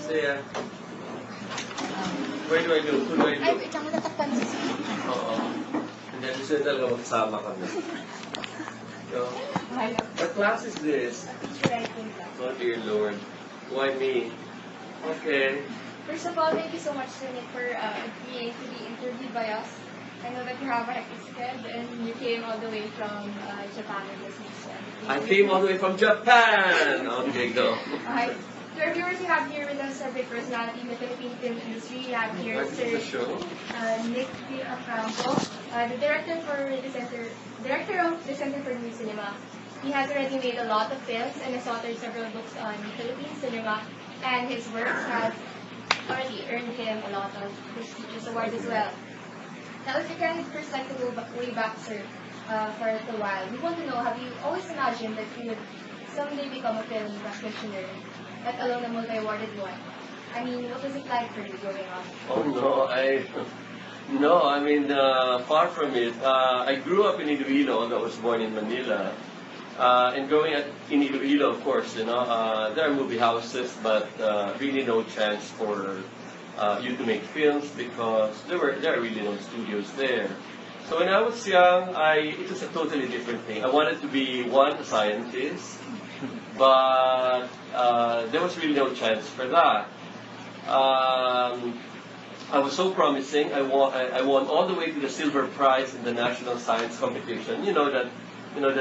Say, where do I go? Who do I Ay, do? wait lang, natatakpan si Sir. Oo. Hindi, gusto nyo talaga magsama kami. So, what class is this? Writing class. Oh dear Lord. Why me? Okay. First of all, thank you so much, Sir Nick, for agreeing to be interviewed by us. I know that you have a hectic schedule and you came all the way from Japan with this mission. I came all the way from Japan! Okay, go. Alright. To our viewers, we have here with us a big personality in the Philippine film industry. We have here What is the Sir show? Nick Deocampo, the director of the Center for New Cinema. He has already made a lot of films and has authored several books on Philippine cinema, and his works have already earned him a lot of prestigious awards as well. Now, if you can first like to go way back, sir, for a little while, we want to know, have you always imagined that you would someday become a film practitioner, let alone a multi-awarded one? I mean, what was it like for you growing up? Oh no, I mean, far from it. I grew up in Iloilo, although I was born in Manila. And growing up in Iloilo, of course, there are movie houses, but really no chance for you to make films because there are really no studios there. So when I was young, it was a totally different thing. I wanted to be a scientist, but there was really no chance for that. I was so promising. I won all the way to the silver prize in the national science competition. You know that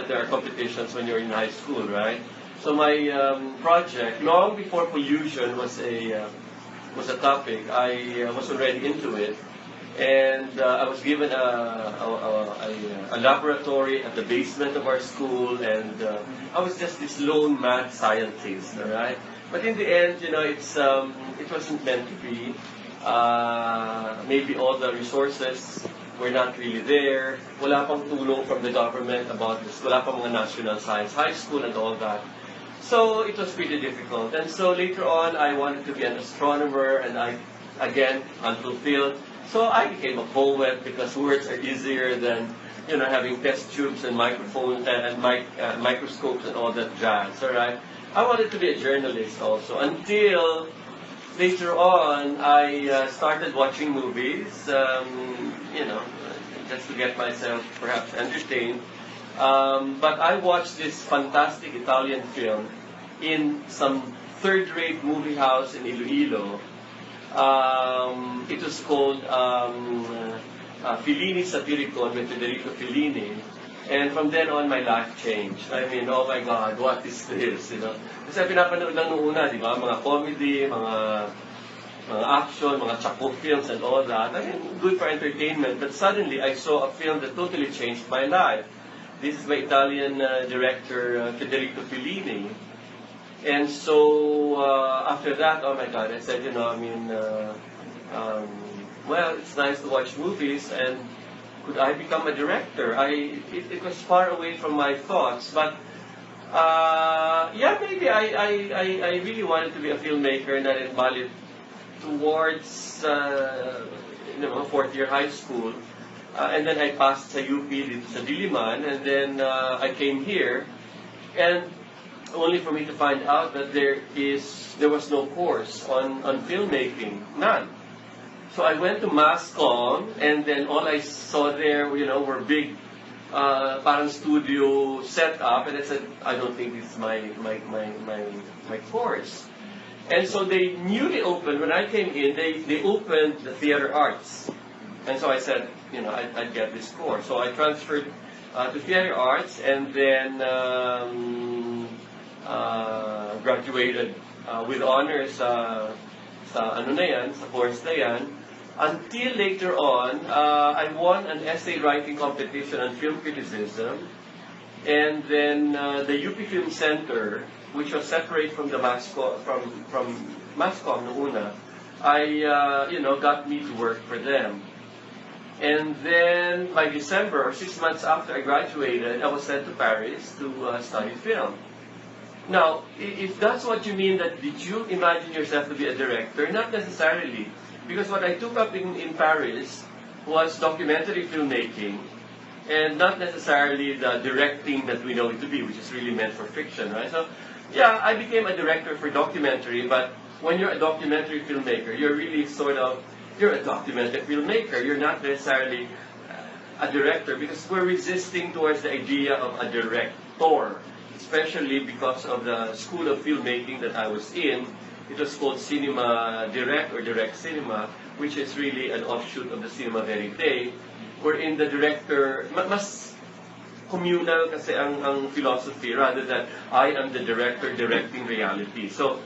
there are competitions when you're in high school, right? So my project, long before pollution was a topic, I was already into it, and I was given a laboratory at the basement of our school, and I was just this lone mad scientist, all right? But in the end, it wasn't meant to be. Maybe all the resources were not really there. Wala pang tulong from the government about this. Wala pang mga national science high school and all that. So it was pretty difficult. And so later on, I wanted to be an astronomer, and again, unfulfilled. So I became a poet because words are easier than, having test tubes and microphones and microscopes and all that jazz, all right? I wanted to be a journalist also until later on, I started watching movies, just to get myself perhaps entertained. But I watched this fantastic Italian film in some third-rate movie house in Iloilo. It was called Fellini Satiricon with Federico Fellini. And from then on, my life changed. I mean, oh my God, what is this? Kasi pinapanood lang nung una, di ba? Mga comedy, mga action, mga chapo films and all that. I mean, good for entertainment. But suddenly, I saw a film that totally changed my life. This is by Italian director Federico Fellini. And so, after that, oh my God, I said, well, it's nice to watch movies, and could I become a director? It was far away from my thoughts, but maybe I really wanted to be a filmmaker, and I involved towards fourth year high school, and then I passed sa UP dito sa Diliman, and then I came here, and only for me to find out that there was no course on filmmaking, none. So I went to mass comm, and then all I saw there, were big, parang studio set up, and I said, I don't think this is my course. And so they newly opened, when I came in, they opened the theater arts. And so I said, I'd get this course. So I transferred to theater arts, and then graduated with honors sa course na yan. Until later on, I won an essay writing competition on film criticism, and then the UP Film Center, which was separate from the from MASCOM noong una, got me to work for them. And then by December, 6 months after I graduated, I was sent to Paris to study film. Now, if that's what you mean, that did you imagine yourself to be a director? Not necessarily. Because what I took up in Paris was documentary filmmaking, and not necessarily the directing that we know it to be, which is really meant for fiction, right? So, yeah, I became a director for documentary, but when you're a documentary filmmaker, you're really you're a documentary filmmaker. You're not necessarily a director, because we're resisting towards the idea of a director, especially because of the school of filmmaking that I was in. It was called cinema direct or direct cinema, which is really an offshoot of the cinema verite, wherein the director, mas communal kasi ang philosophy, rather than I am the director directing reality. So,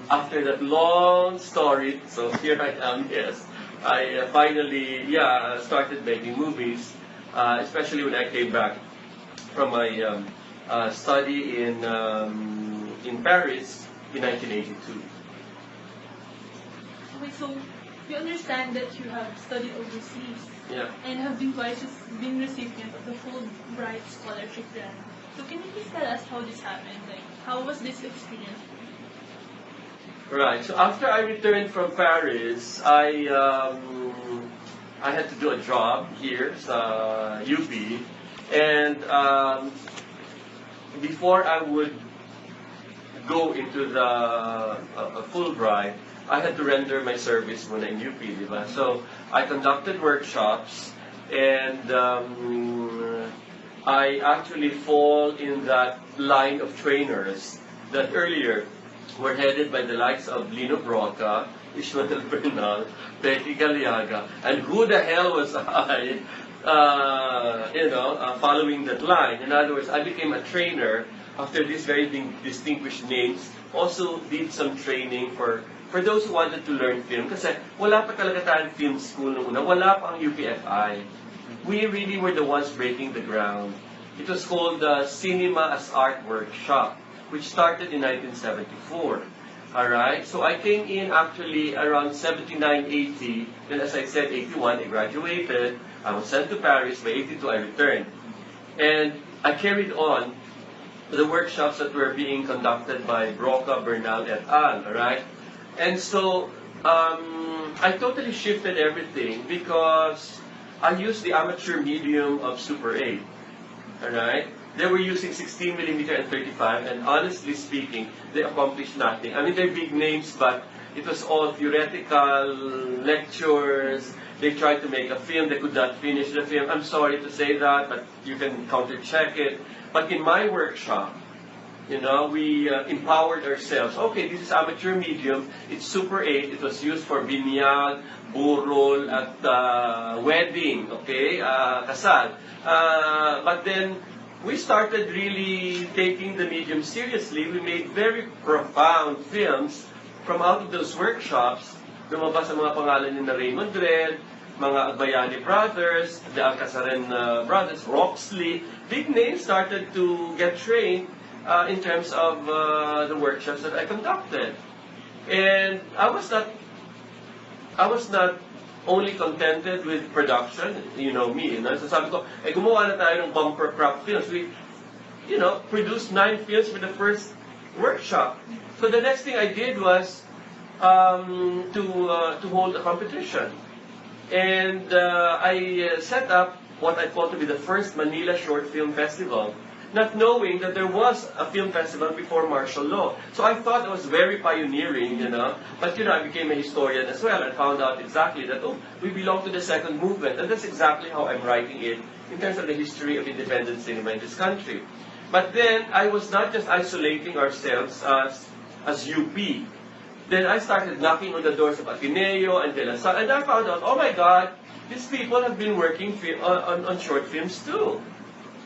after that long story, so here I am, yes, I finally, started making movies, especially when I came back from my study in Paris in 1982. Okay, so we understand that you have studied overseas. Yeah. And have been been recipient of the Fulbright scholarship grant. So can you please tell us how this happened? Like, how was this experience? Right. So after I returned from Paris, I had to do a job here sa UP, and before I would go into the Fulbright, I had to render my service muna in UP, di ba? So I conducted workshops, and I actually fall in that line of trainers that earlier were headed by the likes of Lino Broca, Ishmael Bernal, Becky Galiaga, and who the hell was I, following that line? In other words, I became a trainer after these very distinguished names. Also did some training for those who wanted to learn film. Kasi wala pa talaga tayong film school nung una. Wala pa ang UPFI. We really were the ones breaking the ground. It was called the Cinema as Art Workshop, which started in 1974. Alright? So I came in actually around 79, 80. Then as I said, 81, I graduated. I was sent to Paris. By 82, I returned. And I carried on the workshops that were being conducted by Broca, Bernal, et al. Alright? And so I totally shifted everything because I used the amateur medium of Super 8. Alright? They were using 16mm and 35, and honestly speaking, they accomplished nothing. I mean, they're big names, but it was all theoretical lectures. They tried to make a film. They could not finish the film. I'm sorry to say that, but you can counter-check it. But in my workshop, we empowered ourselves. Okay, this is amateur medium. It's Super 8. It was used for binyag, burol, at wedding, okay, kasal. But then, we started really taking the medium seriously. We made very profound films from out of those workshops. Lumabas ang mga pangalan ni Raymond Dredd, mga Agbayani brothers, the Alcazarin brothers, Roxley. Big names started to get trained in terms of the workshops that I conducted. And I was not only contented with production, me. So sabi ko, gumawa na tayo ng bumper crop films. We, produced 9 films for the first workshop. So the next thing I did was to hold a competition. And I set up what I call to be the first Manila Short Film Festival, not knowing that there was a film festival before martial law. So I thought it was very pioneering, But, I became a historian as well and found out exactly that, we belong to the second movement. And that's exactly how I'm writing it in terms of the history of independent cinema in this country. But then, I was not just isolating ourselves as UP. Then I started knocking on the doors of Ateneo and De La Salle, and I found out, oh my God, these people have been working on short films too.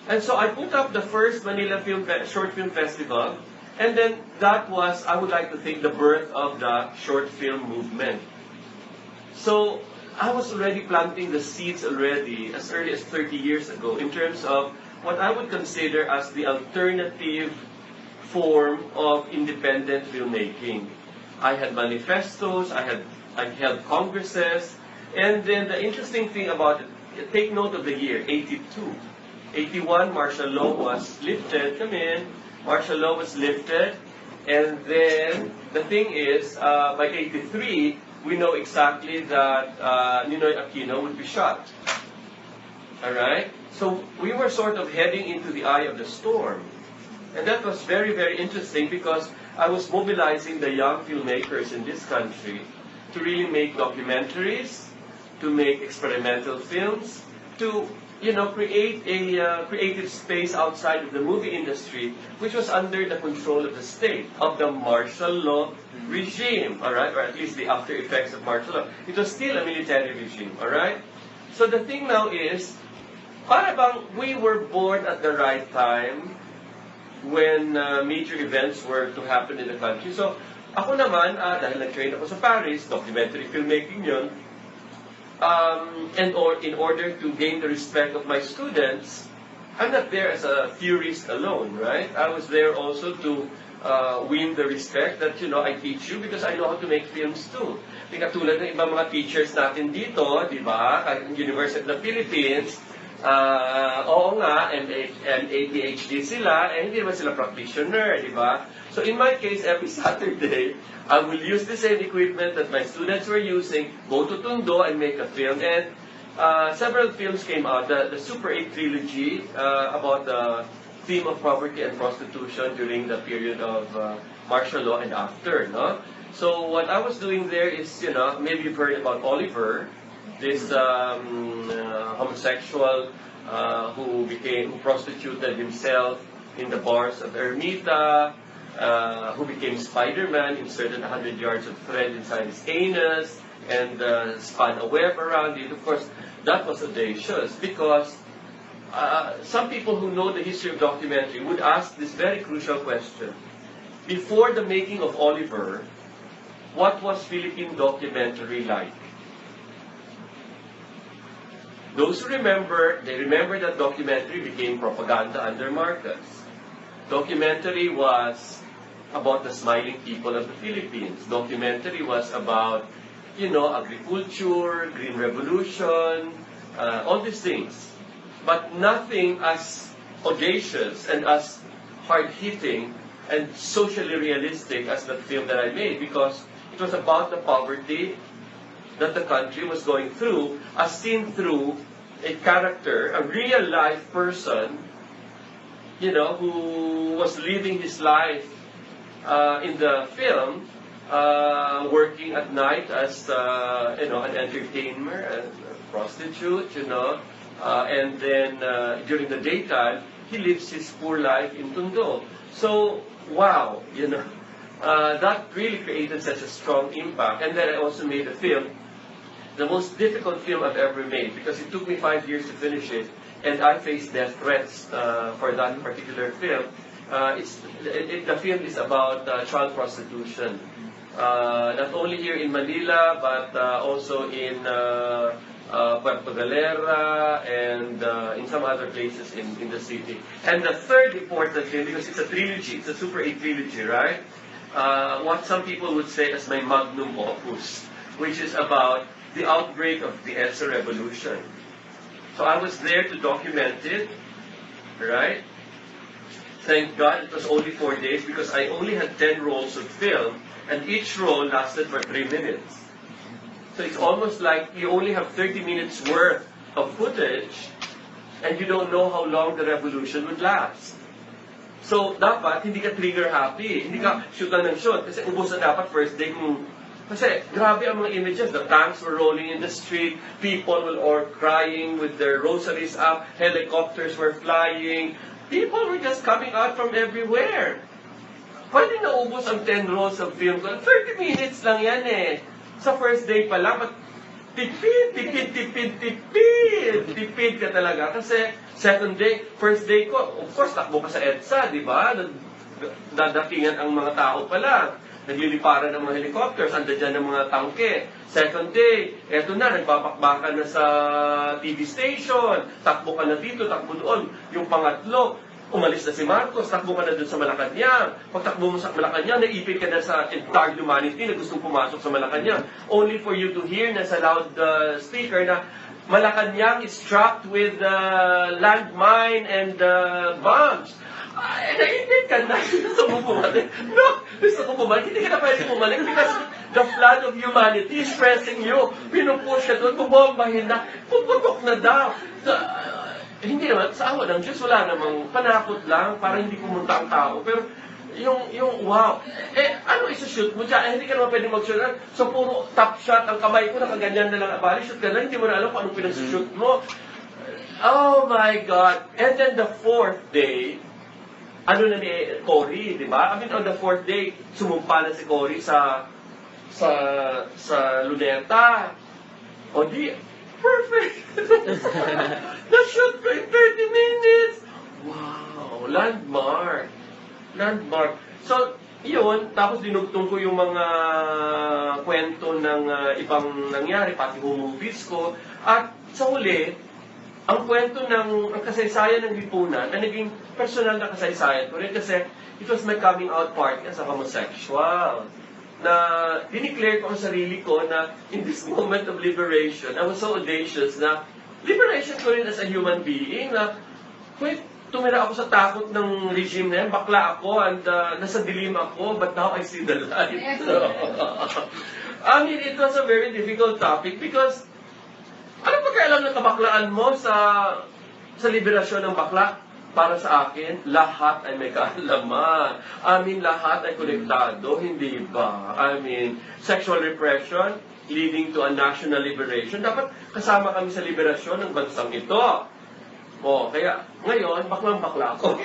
And so I put up the first Manila Short Film Festival, and then that was, I would like to think, the birth of the short film movement. So I was already planting the seeds already as early as 30 years ago in terms of what I would consider as the alternative form of independent filmmaking. I had manifestos, I held congresses, and then the interesting thing about it, take note of the year, 82. 81, martial law was lifted. Come in. Martial law was lifted. And then, the thing is, by 83, we know exactly that Ninoy Aquino would be shot. Alright? So, we were sort of heading into the eye of the storm. And that was very, very interesting because I was mobilizing the young filmmakers in this country to really make documentaries, to make experimental films, to create a creative space outside of the movie industry, which was under the control of the state, of the martial law regime, all right, or at least the after effects of martial law. It was still a military regime, all right. So the thing now is, para bang we were born at the right time when major events were to happen in the country. So ako naman, dahil nag-train ako sa Paris, documentary filmmaking yun, in order to gain the respect of my students, I'm not there as a theorist alone, right? I was there also to win the respect that, I teach you because I know how to make films too. Di katulad ng ibang mga teachers natin dito, di ba? Kahit University of the Philippines, oo nga, MA, PhD sila, hindi naman sila practitioner, di ba? So in my case, every Saturday, I will use the same equipment that my students were using, go to Tondo and make a film. And several films came out. The Super 8 trilogy about the theme of poverty and prostitution during the period of martial law and after, no? So what I was doing there is, maybe you've heard about Oliver, this homosexual who prostituted himself in the bars of Ermita, who became Spider-Man, inserted 100 yards of thread inside his anus, and spun a web around it. Of course, that was audacious because some people who know the history of documentary would ask this very crucial question. Before the making of Oliver, what was Philippine documentary like? Those who remember, they remember that documentary became propaganda under Marcos. Documentary was about the smiling people of the Philippines. Documentary was about, agriculture, green revolution, all these things. But nothing as audacious and as hard-hitting and socially realistic as the film that I made, because it was about the poverty that the country was going through, as seen through a character, a real-life person, who was living his life in the film, working at night as, an entertainer, a prostitute, and then during the daytime, he lives his poor life in Tondo. So, wow, that really created such a strong impact. And then I also made a film, the most difficult film I've ever made, because it took me 5 years to finish it, and I faced death threats for that particular film. The film is about child prostitution, not only here in Manila, but also in Puerto Galera and in some other places in the city. And the third important film, because it's a trilogy, it's a Super 8 trilogy, right? What some people would say as my magnum opus, which is about the outbreak of the EDSA revolution. So I was there to document it, right? Thank God it was only 4 days because I only had 10 rolls of film and each roll lasted for 3 minutes. So it's almost like you only have 30 minutes worth of footage and you don't know how long the revolution would last. So dapat hindi ka trigger happy, hindi ka shoot lang ng shoot kasi ubos na dapat first day kung kasi grabe ang mga images. The tanks were rolling in the street, people were crying with their rosaries up, helicopters were flying, people were just coming out from everywhere. Pwede na ubos ang 10 rolls of film ko. 30 minutes lang yan eh. Sa first day pa lang, tipid ka talaga. Kasi second day, first day ko, of course, takbo ka sa EDSA, di ba? Dadatingan ang mga tao pala. Nagliliparan ng mga helicopters, anda dyan ng mga tangke. Second day, eto na, nagpapakbakan na sa TV station. Takbo ka na dito, takbo doon. Yung pangatlo, umalis na si Marcos, takbo ka na doon sa Malacanang. Pag takbo mo sa Malacanang, naipit ka na sa entire humanity na gustong pumasok sa Malacanang. Only for you to hear na sa loud speaker na Malacanang is strapped with landmine and bombs. Naipit ka na. Gusto mo bumalik? No! Gusto ko bumalik. Hindi ka na pwede bumalik because the flood of humanity is pressing you. Pinupush ka doon, bumombahin na, puputok na daw. Hindi naman, sa awa ng Diyos, wala namang panakot lang para hindi pumunta ang tao. Pero wow. Ano isa-shoot mo dyan? Hindi ka naman pwede mag-shoot. So, puro top shot ang kamay ko, nakaganyan na lang. Bali, shoot ka lang, hindi mo na alam kung anong pinag-shoot mo. Oh my God. And then the fourth day, ano na ni Cory, di ba? I mean, on the fourth day, sumumpa na si Cory sa luneta. O di, perfect. Na-shoot ko in 30 minutes. Wow, landmark. So, yun, tapos dinugtong ko yung mga kwento ng ibang nangyari, pati yung movies ko. At sa huli, ang kwento ang kasaysayan ng lipunan, na naging personal na kasaysayan ko rin kasi it was my coming out party as a homosexual. Na dineclare ko ang sarili ko na in this moment of liberation, I was so audacious na liberation ko rin as a human being na tumira ako sa takot ng regime na yan, bakla ako and nasa dilim ako, but now I see the light. I mean, it was a very difficult topic because ano pa kailan ng kabaklaan mo sa liberasyon ng bakla? Para sa akin, lahat ay may kaalaman. I mean, lahat ay konektado, hindi ba? I mean, sexual repression leading to a national liberation. Dapat kasama kami sa liberasyon ng bansang ito. Kaya ngayon, baklang-bakla ako.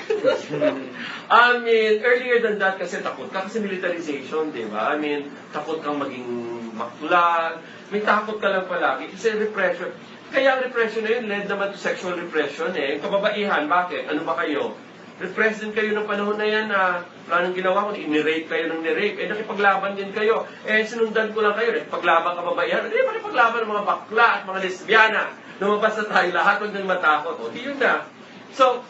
I mean, earlier than that kasi takot ka kasi militarization, di ba? I mean, takot kang maging bakla. May takot ka lang palagi kasi repression. Kaya ang repression na yun led naman to sexual repression eh. Kababaihan, bakit? Ano ba kayo? Repressed din kayo ng panahon na yan na wala nang ginawa ko, inirape kayo ng nirape. Nakipaglaban din kayo. Sinundan ko lang kayo, nakipaglaban kababaihan. Hindi makipaglaban ng mga bakla at mga lesbiana. Lumabas na tayo lahat, huwag nang matakot. Di yun na. So,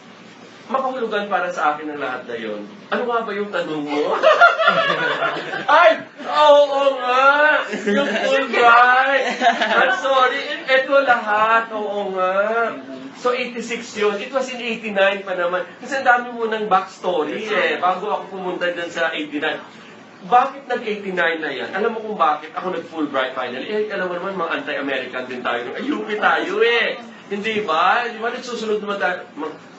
makahulugan para sa akin ang lahat na yun. Ano nga ba yung tanong mo? Ay! Oo nga! Yung Fulbright! I'm sorry. Ito lahat. Oo nga. So, 86 yun. It was in 89 pa naman. Kasi ang dami mo ng backstory eh. Bago ako pumunta dyan sa 89. Bakit nag-89 na yan? Alam mo kung bakit ako nag-Fulbright finally? Alam mo naman, mga anti-American din tayo. UP tayo eh. Hindi ba? Di ba nagsusunod naman tayo?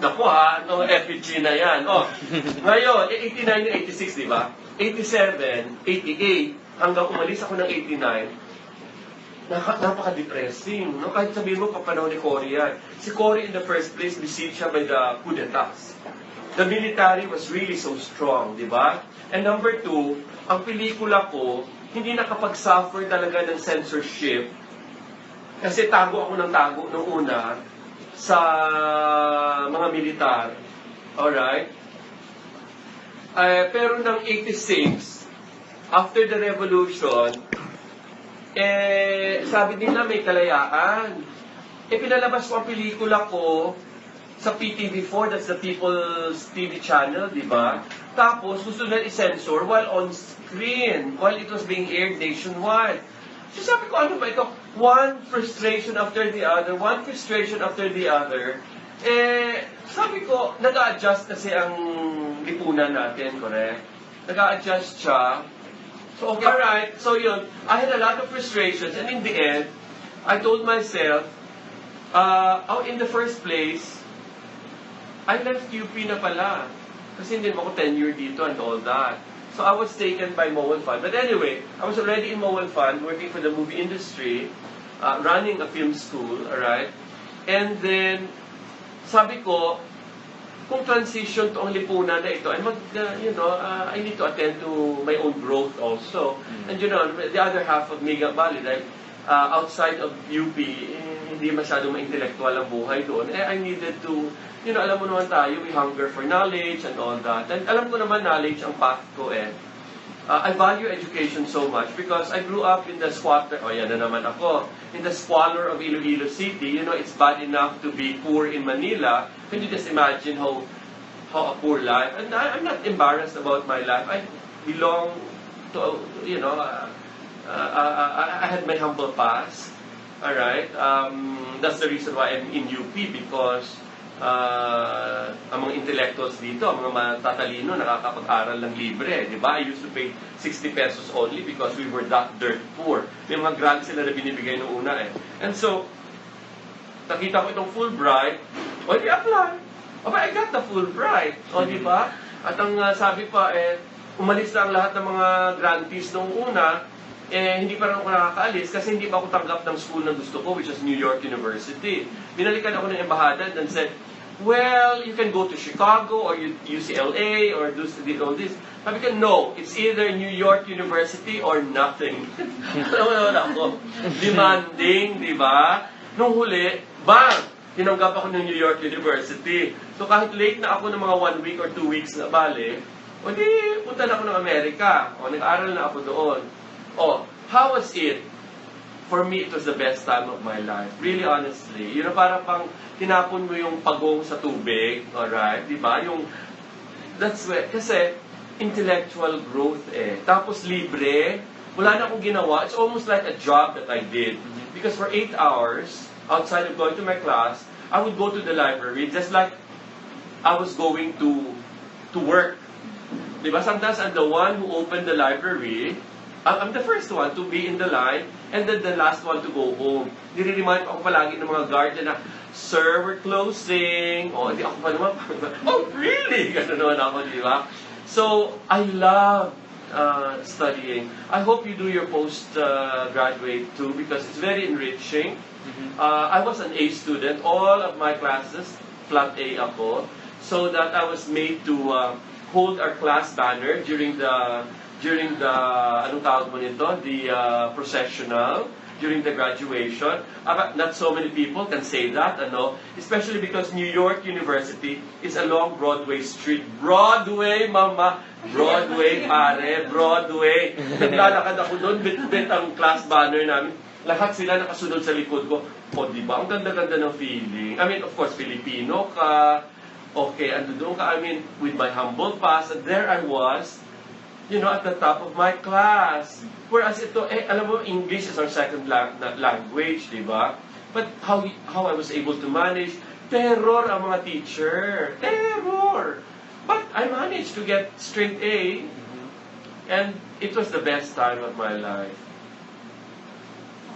Naku ha, no, FPG na yan. Ngayon, 89 yung 86, di ba? 87, 88, hanggang umalis ako ng 89, napaka-depressing. No? Kahit sabihin mo, kapanahon ni Cory yan. Si Cory in the first place, besieged siya by the coup d'etats. The military was really so strong, di ba? And number two, ang pelikula ko, hindi nakapag-suffer talaga ng censorship kasi tago ako ng tago nung una sa mga militar. Alright? Pero ng 86, after the revolution, sabi nila may kalayaan. Pinalabas ko ang pelikula ko sa PTV4, that's the People's TV channel, di ba? Tapos, gusto na i-censor while on screen, while it was being aired nationwide. So sabi ko, ano ba ito? One frustration after the other, one frustration after the other. Sabi ko, nag-a-adjust kasi ang lipunan natin, correct? Nag-a-adjust siya. So, okay, alright. So yun, I had a lot of frustrations, and in the end, I told myself, in the first place, I left UP na pala. Kasi hindi mo ako tenure dito and all that. So I was taken by Mowal Fund. But anyway, I was already in Mowal Fund, working for the movie industry, running a film school, alright? And then, sabi ko, kung transition to ang lipunan na ito, and I need to attend to my own growth also. And the other half of Miga Valley, like, outside of UP, hindi masyadong ma-intellectual ang buhay doon. I needed to, alam mo naman tayo, we hunger for knowledge and all that. And alam ko naman knowledge ang path ko I value education so much because I grew up in the squatter, yan na naman ako, in the squalor of Iloilo City. It's bad enough to be poor in Manila. Can you just imagine how a poor life? And I'm not embarrassed about my life. I belong to, I had my humble past. Alright? That's the reason why I'm in UP because ang mga intellectuals dito, ang mga matatalino, nakakapag-aral ng libre. Di ba? I used to pay 60 pesos only because we were that dirt poor. May mga grants sila na binibigay noong una And so, nakita ko itong Fulbright, di apply. I got the Fulbright. Di ba? At ang sabi pa, umalis na ang lahat ng mga grantees noong una, hindi pa rin ako nakakaalis kasi hindi pa ako tanggap ng school na gusto ko, which is New York University. Binalikan ako ng embahada and said, well, you can go to Chicago or UCLA or do all this. Sabi ko, no, it's either New York University or nothing. Alam mo naman ako, demanding, di ba? Nung huli, bang! Tinanggap ako ng New York University. So kahit late na ako ng mga 1 week or 2 weeks na bale, o di, punta na ako ng Amerika. O nag-aaral na ako doon. Oh, how was it? For me, it was the best time of my life. Really, honestly. You know, parang pang tinapon mo yung pagong sa tubig. Alright? Di ba? That's where, kasi, intellectual growth Tapos libre. Wala na akong ginawa. It's almost like a job that I did. Because for 8 hours, outside of going to my class, I would go to the library just like I was going to work. Di ba? Sometimes I'm the one who opened the library. I'm the first one to be in the line and then the last one to go home. Nire-remind ako palagi ng mga guardian na, Sir, we're closing. O, di ako pa naman. Oh, really? Gano'n naman ako, di ba? So, I love studying. I hope you do your post-graduate too because it's very enriching. I was an A student. All of my classes, flat A ako. So that I was made to hold our class banner during the anong tawag mo nito? The processional, during the graduation. Not so many people can say that, especially because New York University is along Broadway Street. Broadway, mama! Broadway, pare! Broadway! Naglalakad ako doon, bit-bit ang class banner namin. Lahat sila nakasunod sa likod ko. O, di ba? Ang ganda-ganda ng feeling. I mean, of course, Filipino ka. Okay, ando doon ka. I mean, with my humble past, and there I was, at the top of my class. Whereas ito, alam mo, English is our second language, di ba? But how I was able to manage, terror ang mga teacher. Terror! But I managed to get straight A, and it was the best time of my life.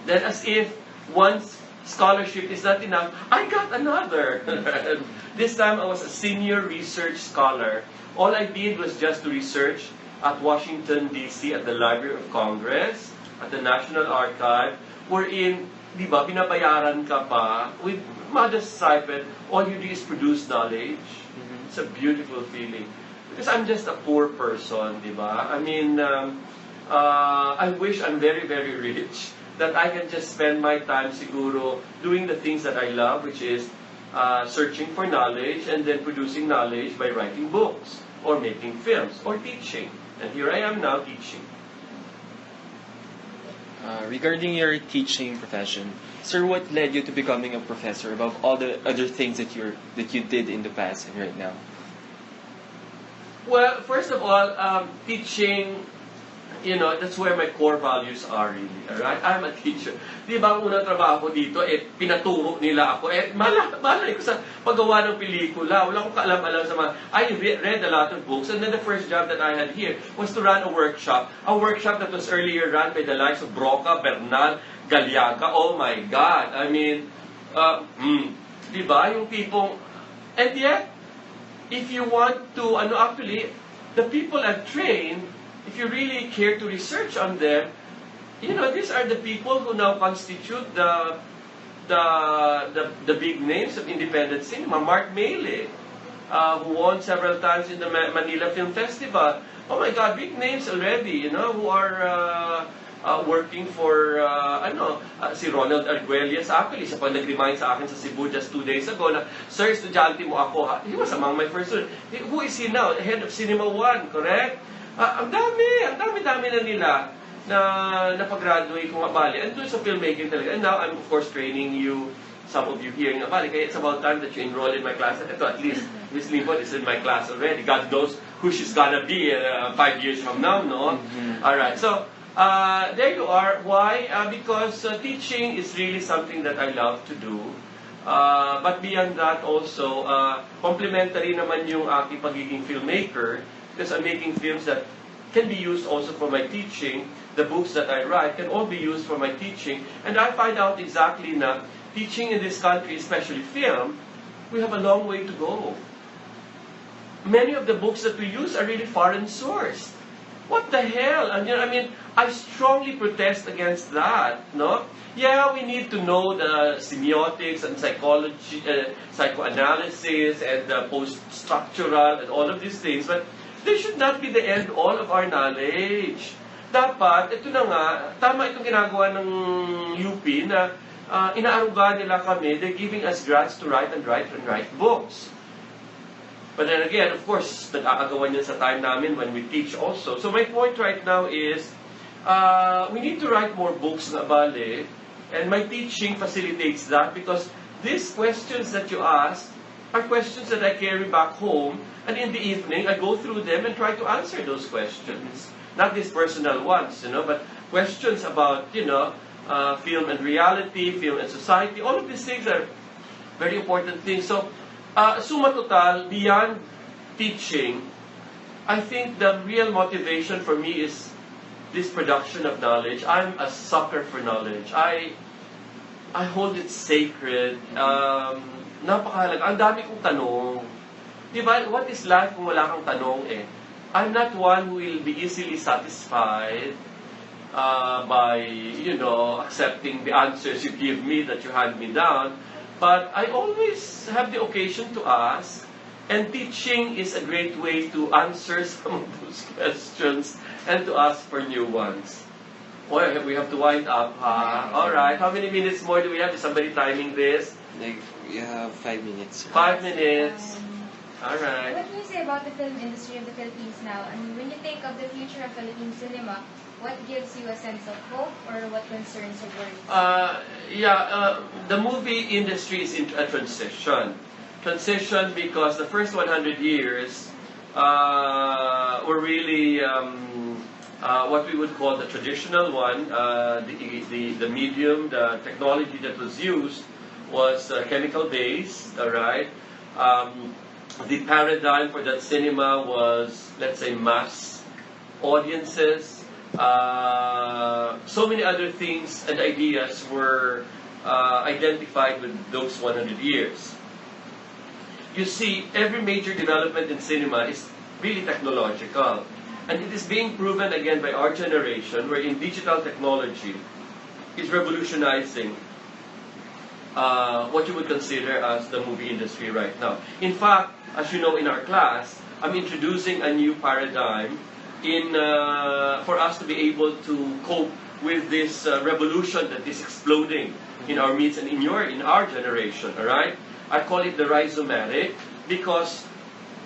Then as if once scholarship is not enough, I got another. This time I was a senior research scholar. All I did was just to research at Washington, D.C., at the Library of Congress, at the National Archive, wherein, di ba, binabayaran ka pa with modest stipend, all you do is produce knowledge. It's a beautiful feeling. Because I'm just a poor person, di ba? I mean, I wish I'm very, very rich, that I can just spend my time, siguro, doing the things that I love, which is searching for knowledge and then producing knowledge by writing books, or making films, or teaching. And here I am now teaching. Regarding your teaching profession, sir, what led you to becoming a professor above all the other things that you did in the past and right now? Well, first of all, teaching, that's where my core values are really, alright? I'm a teacher. Di ba, ang unang trabaho ko dito, pinaturo nila ako. Malay ko sa paggawa ng pelikula. Wala akong kaalam-alam sa mga, I read a lot of books, and then the first job that I had here was to run a workshop that was earlier run by the likes of Broca, Bernal, Galiaga. Oh my God! I mean, di ba, yung tipong, and yet, if you want to, actually, the people I've trained, if you really care to research on them, these are the people who now constitute the big names of independent cinema. Mark Mayle, who won several times in the Manila Film Festival. Oh my God, big names already, who are working for, si Ronald Arguelles, actually, siya pa nag-remind sa akin sa Cebu just 2 days ago na, Sir, estudyante mo ako. He was among my first students. Who is he now? Head of Cinema 1, correct? Ang dami na nila na napag-graduate kung abali. And doon sa filmmaking talaga. And now, I'm of course training you, some of you here in abali. Kaya it's about time that you enroll in my class. Ito, at least, Miss Limpon is in my class already. God knows who she's gonna be 5 years from now, no? Alright, so, there you are. Why? Because teaching is really something that I love to do. But beyond that also, complementary naman yung aking pagiging filmmaker. Because I'm making films that can be used also for my teaching. The books that I write can all be used for my teaching. And I find out exactly na teaching in this country, especially film, we have a long way to go. many of the books that we use are really foreign sourced. What the hell? And, I mean, I strongly protest against that, no? Yeah, we need to know the semiotics and psychology, psychoanalysis and post-structural and all of these things, but they should not be the end all of our knowledge. Dapat, ito na nga, tama itong ginagawa ng UP na inaaruga nila kami, they're giving us grants to write books. But then again, of course, nag-aagawan yan sa time namin when we teach also. So my point right now is, we need to write more books na bale, and my teaching facilitates that because these questions that you ask are questions that I carry back home, and in the evening, I go through them and try to answer those questions. Not these personal ones, but questions about, film and reality, film and society. All of these things are very important things. So, summa total, beyond teaching, I think the real motivation for me is this production of knowledge. I'm a sucker for knowledge. I hold it sacred. Napakahalaga. Ang dami kong tanong. Diba, what is life kung wala kang tanong eh? I'm not one who will be easily satisfied by, accepting the answers you give me, that you hand me down. But I always have the occasion to ask, and teaching is a great way to answer some of those questions and to ask for new ones. Well, we have to wind up, All right. How many minutes more do we have? Is somebody timing this? Like, we have 5 minutes. 5 minutes. All right. What can you say about the film industry of the Philippines now? And when you think of the future of Philippine cinema, what gives you a sense of hope or what concerns or worries? The movie industry is in a transition. Transition because the first 100 years were really what we would call the traditional one. The medium, the technology that was used was chemical-based, all right? The paradigm for that cinema was, let's say, mass audiences. So many other things and ideas were identified with those 100 years. You see, every major development in cinema is really technological. And it is being proven again by our generation, wherein digital technology is revolutionizing what you would consider as the movie industry right now. In fact, as you know in our class, I'm introducing a new paradigm for us to be able to cope with this revolution that is exploding in our midst and in our generation. All right, I call it the rhizomatic because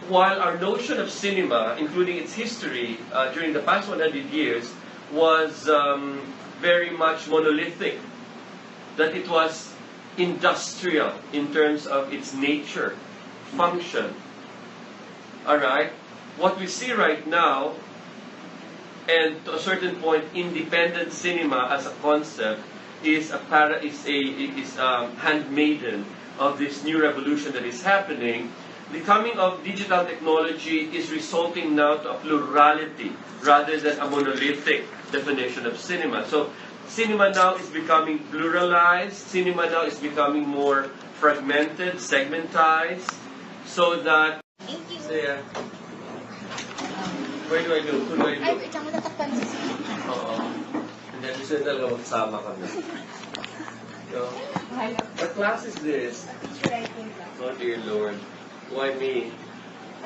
while our notion of cinema, including its history during the past 100 years, was very much monolithic, that it was industrial in terms of its nature, function. All right, what we see right now, and to a certain point, independent cinema as a concept is handmaiden of this new revolution that is happening. The coming of digital technology is resulting now to a plurality rather than a monolithic definition of cinema. So cinema now is becoming pluralized. Cinema now is becoming more fragmented, segmentized, so that... Thank you. So, yeah. Where do I do? Who do I do? Ay, wait lang, natakpan si Sir. Oo. Hindi, gusto nyo talaga magsama kami. So, what class is this? Writing class. Oh dear Lord. Why me?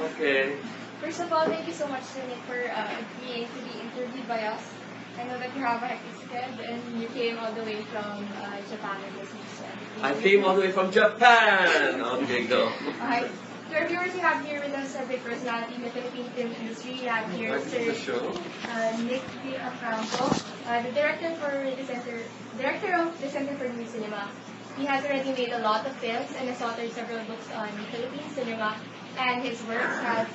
Okay. First of all, thank you so much, Sir Nick, for agreeing to be interviewed by us. I know that you have a hectic schedule and you came all the way from Japan and business. I came all the way from Japan! Okay, go. Okay. To our viewers, we have here with us a big personality in the Philippine film industry. We have here Welcome to the Sir show. Nick Deocampo, the director of the Center for New Cinema. He has already made a lot of films and has authored several books on Philippine cinema, and his works have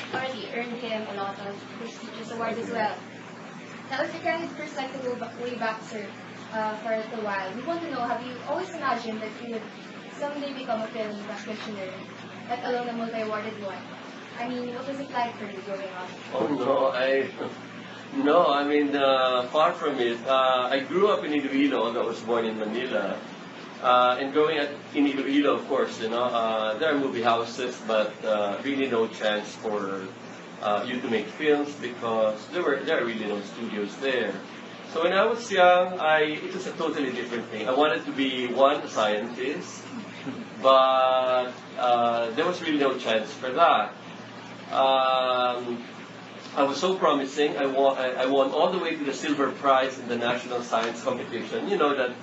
already earned him a lot of prestigious awards as well. Now, if you can first like to go way back, sir, for a little while, we want to know, have you always imagined that you would someday become a film practitioner, let alone a multi-awarded one? I mean, what was it like for you growing up? Oh no, far from it. I grew up in Iloilo, I was born in Manila. And growing up in Iloilo, of course, there are movie houses, but really no chance for you to make films because there are really no studios there. So when I was young, it was a totally different thing. I wanted to be a scientist, but there was really no chance for that. I was so promising. I won all the way to the silver prize in the national science competition. You know that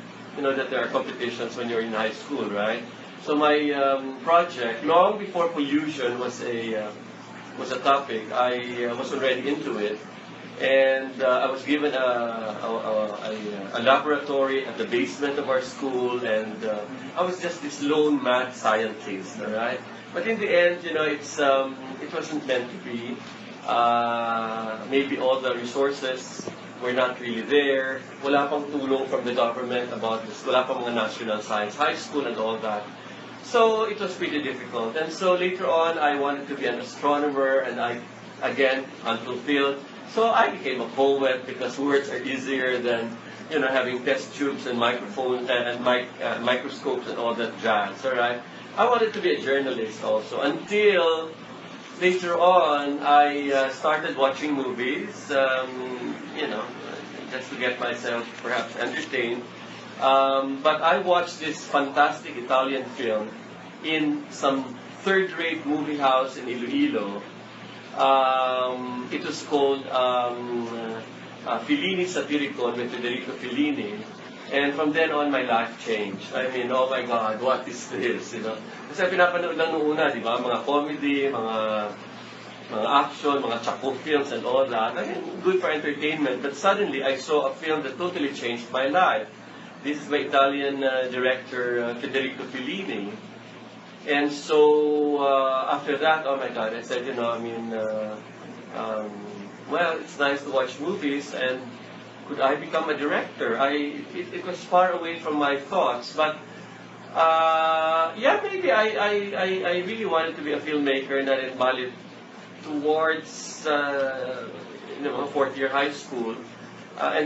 there are competitions when you're in high school, right? So my project, long before pollution was a topic, I was already into it, and I was given a laboratory at the basement of our school, and I was just this lone mad scientist, all right? But in the end, it wasn't meant to be. Maybe all the resources were not really there. Wala pang tulong from the government about this. Wala pang mga national science high school and all that. So it was pretty difficult. And so later on, I wanted to be an astronomer, and again, unfulfilled. So I became a poet because words are easier than, having test tubes and microphones and microscopes and all that jazz, all right? I wanted to be a journalist also until later on, I started watching movies, just to get myself perhaps entertained. But I watched this fantastic Italian film in some third-rate movie house in Iloilo. It was called Fellini Satiricon with Federico Fellini. And from then on, my life changed. I mean, oh my God, what is this, Kasi pinapanood lang nung una, di ba? Mga comedy, mga action, mga chapo films and all that. I mean, good for entertainment. But suddenly, I saw a film that totally changed my life. This is by Italian director Federico Fellini. And so, after that, oh my God, I said, well, it's nice to watch movies, and could I become a director? It was far away from my thoughts, but maybe I really wanted to be a filmmaker, and I enrolled towards fourth year high school, and